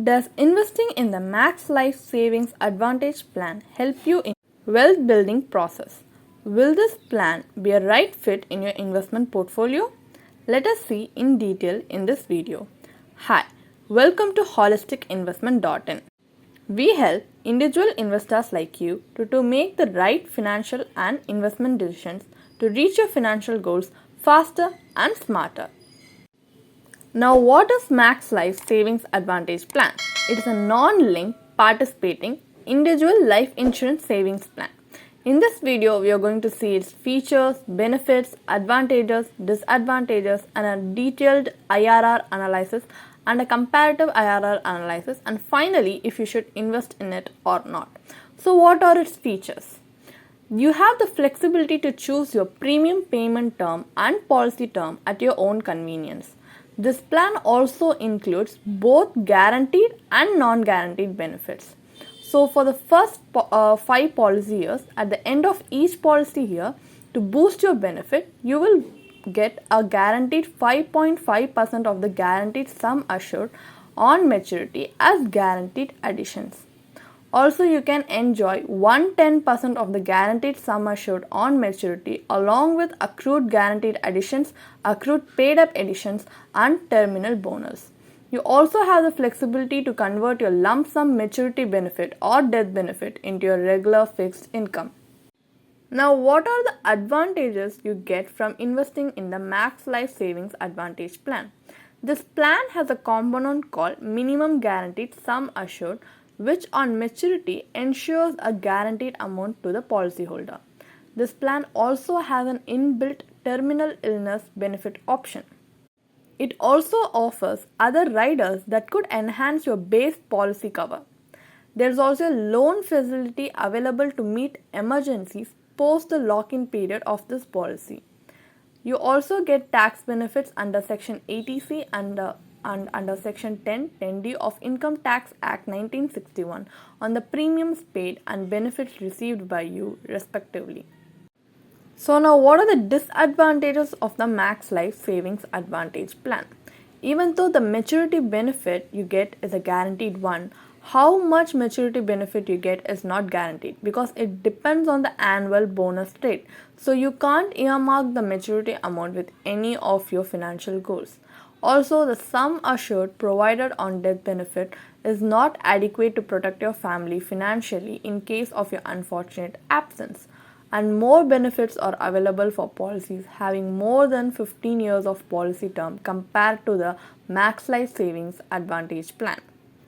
Does investing in the Max Life Savings Advantage Plan help you in wealth building process? Will this plan be a right fit in your investment portfolio? Let us see in detail in this video. Hi, welcome to holisticinvestment.in. We help individual investors like you to make the right financial and investment decisions to reach your financial goals faster and smarter. Now, what is Max Life Savings Advantage Plan? It is a non-linked participating individual life insurance savings plan. In this video, we are going to see its features, benefits, advantages, disadvantages, and a detailed IRR analysis and a comparative IRR analysis, and finally, if you should invest in it or not. So, what are its features? You have the flexibility to choose your premium payment term and policy term at your own convenience. This plan also includes both guaranteed and non-guaranteed benefits. So for the first 5 policy years, at the end of each policy year, to boost your benefit, you will get a guaranteed 5.5% of the guaranteed sum assured on maturity as guaranteed additions. Also, you can enjoy 110% of the guaranteed sum assured on maturity along with accrued guaranteed additions, accrued paid up additions, and terminal bonus. You also have the flexibility to convert your lump sum maturity benefit or death benefit into your regular fixed income. Now, what are the advantages you get from investing in the Max Life Savings Advantage Plan? This plan has a component called Minimum Guaranteed Sum Assured, which on maturity ensures a guaranteed amount to the policyholder. This plan also has an inbuilt terminal illness benefit option. It also offers other riders that could enhance your base policy cover. There is also a loan facility available to meet emergencies post the lock-in period of this policy. You also get tax benefits under Section 80C and under Section 10(10)(d) of Income Tax Act 1961 on the premiums paid and benefits received by you respectively. So now, what are the disadvantages of the Max Life Savings Advantage Plan? Even though the maturity benefit you get is a guaranteed one, how much maturity benefit you get is not guaranteed because it depends on the annual bonus rate. So you can't earmark the maturity amount with any of your financial goals. Also, the sum assured provided on death benefit is not adequate to protect your family financially in case of your unfortunate absence. And more benefits are available for policies having more than 15 years of policy term compared to the Max Life Savings Advantage Plan.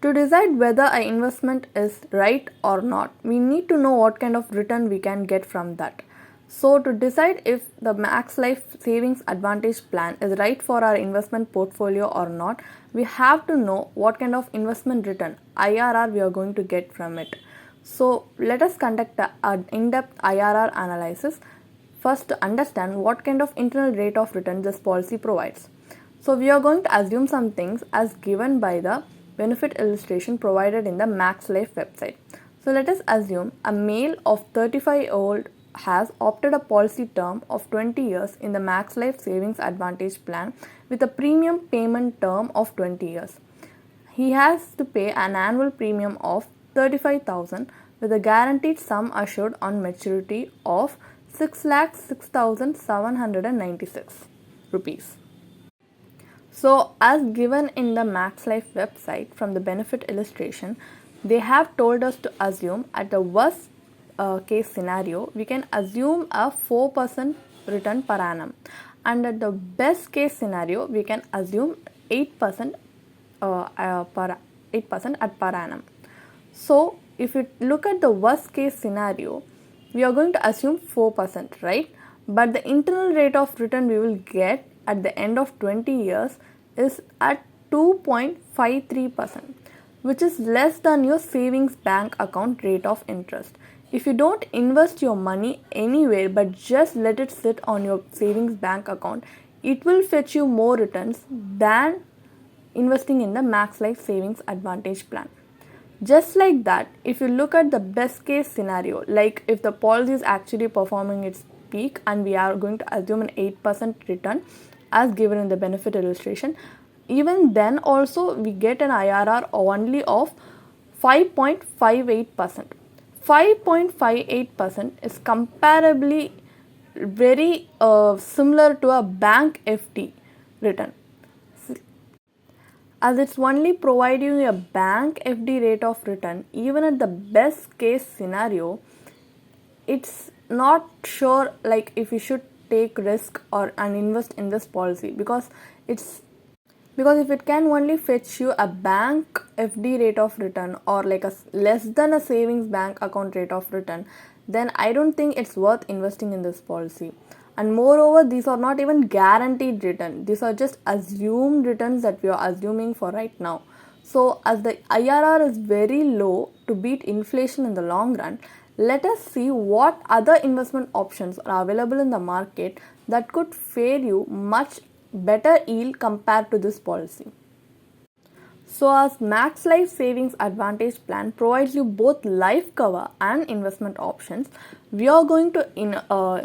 To decide whether an investment is right or not, we need to know what kind of return we can get from that. So to decide if the Max Life Savings Advantage Plan is right for our investment portfolio or not, we have to know what kind of investment return IRR we are going to get from it. So let us conduct an in-depth IRR analysis first to understand what kind of internal rate of return this policy provides. So we are going to assume some things as given by the benefit illustration provided in the Max Life website. So let us assume a male of 35-year-old has opted a policy term of 20 years in the Max Life Savings Advantage Plan with a premium payment term of 20 years. He has to pay an annual premium of 35,000 with a guaranteed sum assured on maturity of 6,06,796 rupees. So, as given in the Max Life website from the benefit illustration, they have told us to assume at the worst case scenario, we can assume a 4% return per annum, and at the best case scenario, we can assume 8% per annum. So, if you look at the worst case scenario, we are going to assume 4%, right? But the internal rate of return we will get at the end of 20 years is at 2.53%, which is less than your savings bank account rate of interest. If you don't invest your money anywhere but just let it sit on your savings bank account, it will fetch you more returns than investing in the Max Life Savings Advantage Plan. Just like that, if you look at the best case scenario, like if the policy is actually performing its peak and we are going to assume an 8% return as given in the benefit illustration, even then also we get an IRR only of 5.58%. 5.58% is comparably very similar to a bank FD return, as it's only providing you a bank FD rate of return. Even at the best case scenario, it's not sure like if you should take risk or and invest in this policy, because if it can only fetch you a bank FD rate of return or like a less than a savings bank account rate of return, then I don't think it's worth investing in this policy. And moreover, these are not even guaranteed return. These are just assumed returns that we are assuming for right now. So as the IRR is very low to beat inflation in the long run, let us see what other investment options are available in the market that could fare you much better yield compared to this policy. So as Max Life Savings Advantage Plan provides you both life cover and investment options, we are going to,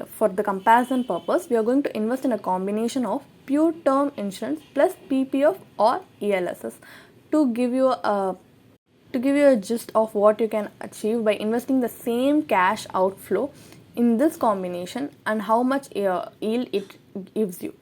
for the comparison purpose, we are going to invest in a combination of pure term insurance plus PPF or ELSS to give you a gist of what you can achieve by investing the same cash outflow in this combination and how much yield it gives you.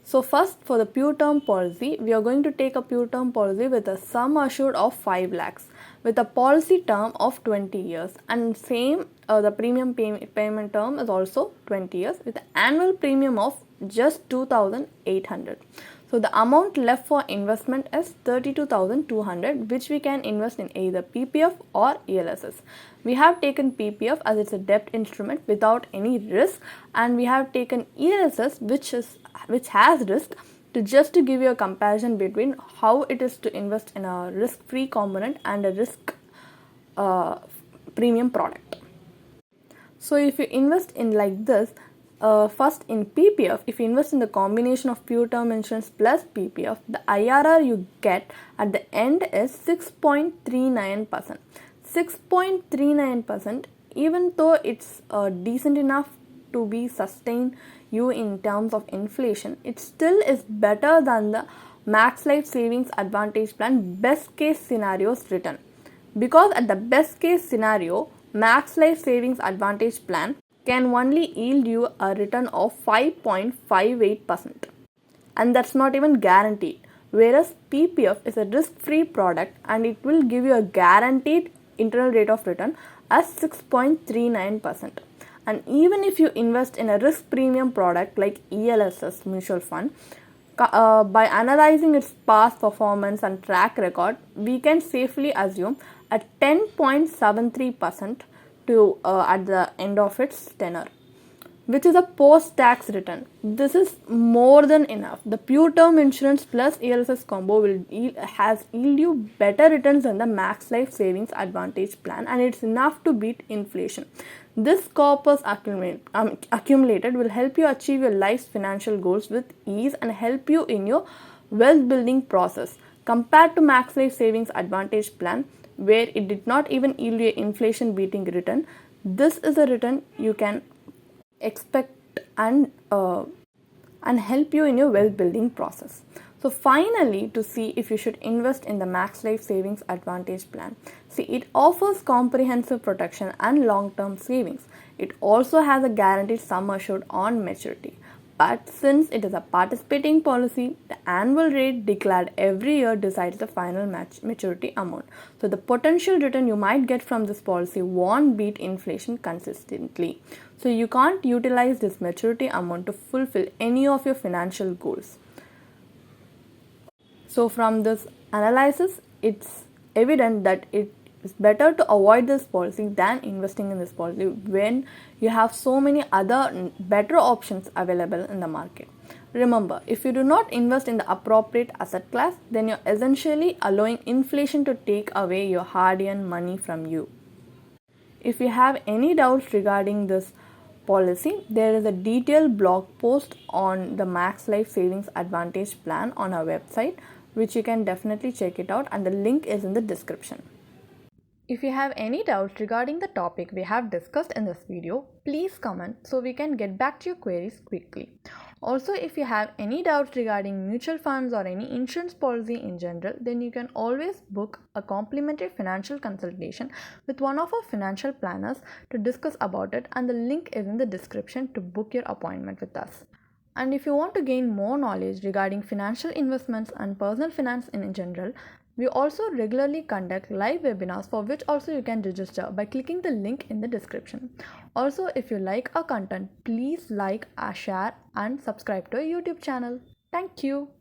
So first, for the pure term policy, we are going to take a pure term policy with a sum assured of 5 lakhs with a policy term of 20 years, and same the premium payment term is also 20 years with an annual premium of just 2,800. So the amount left for investment is 32,200, which we can invest in either PPF or ELSS. We have taken PPF as it's a debt instrument without any risk, and we have taken ELSS which has risk to give you a comparison between how it is to invest in a risk-free component and a risk premium product. So if you invest in like this, first in PPF, if you invest in the combination of pure term insurance plus PPF, the IRR you get at the end is 6.39%. 6.39%, even though it's decent enough to be sustained you in terms of inflation, it still is better than the Max Life Savings Advantage Plan best case scenarios return. Because at the best case scenario, Max Life Savings Advantage Plan can only yield you a return of 5.58%, and that's not even guaranteed, whereas PPF is a risk-free product and it will give you a guaranteed internal rate of return as 6.39%. And even if you invest in a risk premium product like ELSS mutual fund, by analyzing its past performance and track record, we can safely assume a 10.73% to at the end of its tenure, which is a post-tax return. This is more than enough. The pure term insurance plus ELSS combo has yield you better returns than the Max Life Savings Advantage Plan, and it's enough to beat inflation. This corpus accumulated will help you achieve your life's financial goals with ease and help you in your wealth building process. Compared to Max Life Savings Advantage Plan, where it did not even yield you inflation beating return, this is a return you can expect and help you in your wealth building process. So finally, to see if you should invest in the Max Life Savings Advantage Plan, see, it offers comprehensive protection and long-term savings. It also has a guaranteed sum assured on maturity. But since it is a participating policy, the annual rate declared every year decides the final maturity amount. So the potential return you might get from this policy won't beat inflation consistently. So you can't utilize this maturity amount to fulfill any of your financial goals. So from this analysis, it's evident that it is better to avoid this policy than investing in this policy when you have so many other better options available in the market. Remember, if you do not invest in the appropriate asset class, then you're essentially allowing inflation to take away your hard-earned money from you. If you have any doubts regarding this policy, there is a detailed blog post on the Max Life Savings Advantage Plan on our website, which you can definitely check it out, and the link is in the description. If you have any doubts regarding the topic we have discussed in this video, please comment so we can get back to your queries quickly. Also, if you have any doubts regarding mutual funds or any insurance policy in general, then you can always book a complimentary financial consultation with one of our financial planners to discuss about it, and the link is in the description to book your appointment with us. And if you want to gain more knowledge regarding financial investments and personal finance in general, we also regularly conduct live webinars for which also you can register by clicking the link in the description. Also, if you like our content, please like, share and subscribe to our YouTube channel. Thank you.